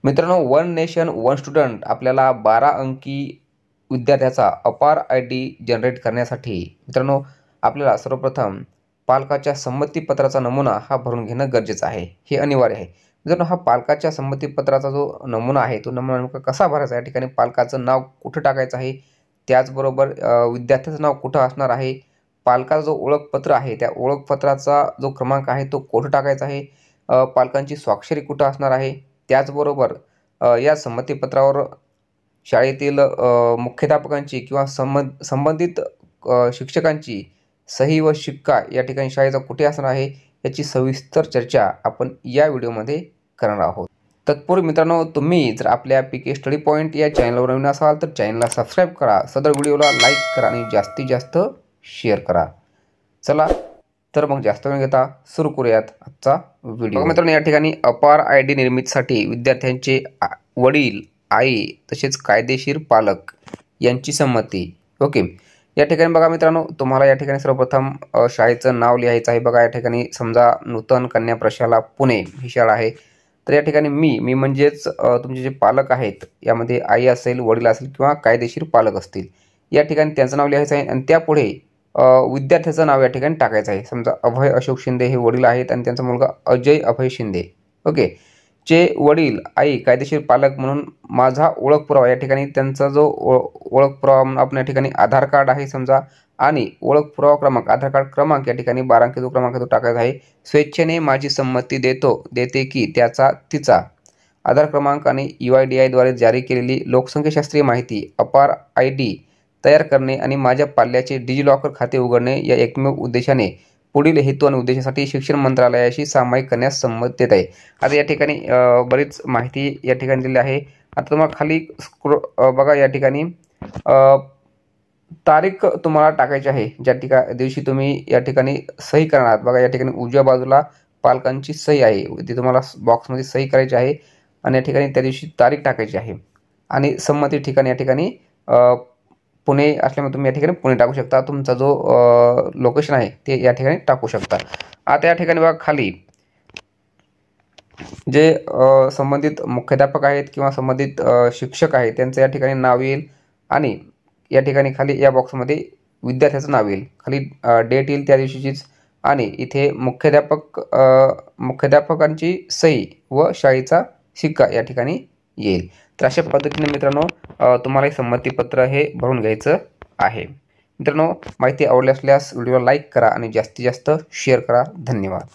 मित्रांनो, one nation one student आपल्याला 12 अंकी विद्यार्थ्याचा अपार ID जनरेट करण्यासाठी मित्रांनो आपल्याला सर्वप्रथम पालकाच्या संमतीपत्राचा नमुना हा भरून घेणं गरजेचं आहे. हे अनिवार्य आहे. मित्रांनो, हा पालकाच्या संमतीपत्राचा जो नमुना आहे तो नमुना नेमका कसा भरायचा आहे, या ठिकाणी पालकाचं नाव कुठं टाकायचं आहे, त्याचबरोबर विद्यार्थ्याचं नाव कुठं असणार आहे, पालकाचा जो ओळखपत्र आहे त्या ओळखपत्राचा जो क्रमांक आहे तो कुठं टाकायचा आहे, पालकांची स्वाक्षरी कुठं असणार आहे, त्याचबरोबर या संमतीपत्रावर शाळेतील मुख्याध्यापकांची किंवा संबंधित शिक्षकांची सही व शिक्का या ठिकाणी शाळेचा कुठे असणार आहे याची सविस्तर चर्चा आपण या व्हिडिओमध्ये करणार आहोत. तत्पूर्वी मित्रांनो, तुम्ही जर आपल्या PK स्टडी पॉईंट या चॅनलवर नवीन असाल तर चॅनलला सबस्क्राईब करा, सदर व्हिडिओला लाईक करा आणि जास्तीत जास्त शेअर करा. चला तर मग जास्त वेळ घेता सुरू करूयात आजचा व्हिडिओ. मित्रांनो, या ठिकाणी अपार ID निर्मितीसाठी विद्यार्थ्यांचे वडील, आई तसेच कायदेशीर पालक यांची संमती. ओके, या ठिकाणी बघा मित्रांनो, तुम्हाला या ठिकाणी सर्वप्रथम शाळेचं नाव लिहायचं आहे. बघा या ठिकाणी समजा नूतन कन्या प्रशाला पुणे ही शाळा आहे. तर या ठिकाणी मी म्हणजेच तुमचे जे पालक आहेत यामध्ये आई असेल, वडील असेल किंवा कायदेशीर पालक असतील, या ठिकाणी त्यांचं नाव लिहायचं आहे आणि त्यापुढे विद्यार्थ्याचं नाव या ठिकाणी टाकायचं आहे. समजा अभय अशोक शिंदे हे वडील आहेत आणि त्यांचा मुलगा अजय अभय शिंदे. ओके, चे वडील, आई, कायदेशीर पालक म्हणून माझा ओळख पुरावा, या ठिकाणी त्यांचा जो ओळख पुरावा म्हणून आपण या ठिकाणी आधार कार्ड आहे समजा, आणि ओळख पुरावा क्रमांक आधार कार्ड क्रमांक या ठिकाणी 12 अंकी जो क्रमांक तो टाकायचा आहे. स्वेच्छेने माझी संमती देते की त्याचा तिचा आधार क्रमांक आणि UIDAI द्वारे जारी केलेली लोकसंख्याशास्त्रीय माहिती अपार ID तयार करणे आणि माझ्या पाल्याचे डिजिलॉकर खाते उघडणे या एकमेव उद्देशाने पुढील हेतू आणि उद्देशासाठी शिक्षण मंत्रालयाशी सामायिक करण्यास संमती देत आहे. आता या ठिकाणी बरीच माहिती या ठिकाणी दिली आहे. आता तुम्हाला खाली बघा या ठिकाणी तारीख तुम्हाला टाकायची आहे, ज्या दिवशी तुम्ही या ठिकाणी सही करणार आहात. बघा या ठिकाणी उजव्या बाजूला पालकांची सही आहे, ती तुम्हाला बॉक्समध्ये सही करायची आहे आणि या ठिकाणी त्या दिवशी तारीख टाकायची आहे आणि संमती ठिकाणी या ठिकाणी पुणे असल्यामुळे तुम्ही या ठिकाणी पुणे टाकू शकता. तुमचा जो लोकेशन आहे ते या ठिकाणी टाकू शकता. आता या ठिकाणी बघा खाली जे संबंधित मुख्याध्यापक आहेत किंवा संबंधित शिक्षक आहेत त्यांचं या ठिकाणी नाव येईल आणि या ठिकाणी खाली या बॉक्समध्ये विद्यार्थ्याचं नाव येईल. खाली डेट येईल त्या दिवशीचीच आणि इथे मुख्याध्यापकांची सही व शाळेचा शिक्का या ठिकाणी येईल. तर अशा पद्धतीने मित्रांनो तुम्हाला संमतीपत्र हे भरून घ्यायचं आहे. मित्रांनो, माहिती आवडली असल्यास व्हिडिओला लाईक करा आणि जास्तीत जास्त शेअर करा. धन्यवाद.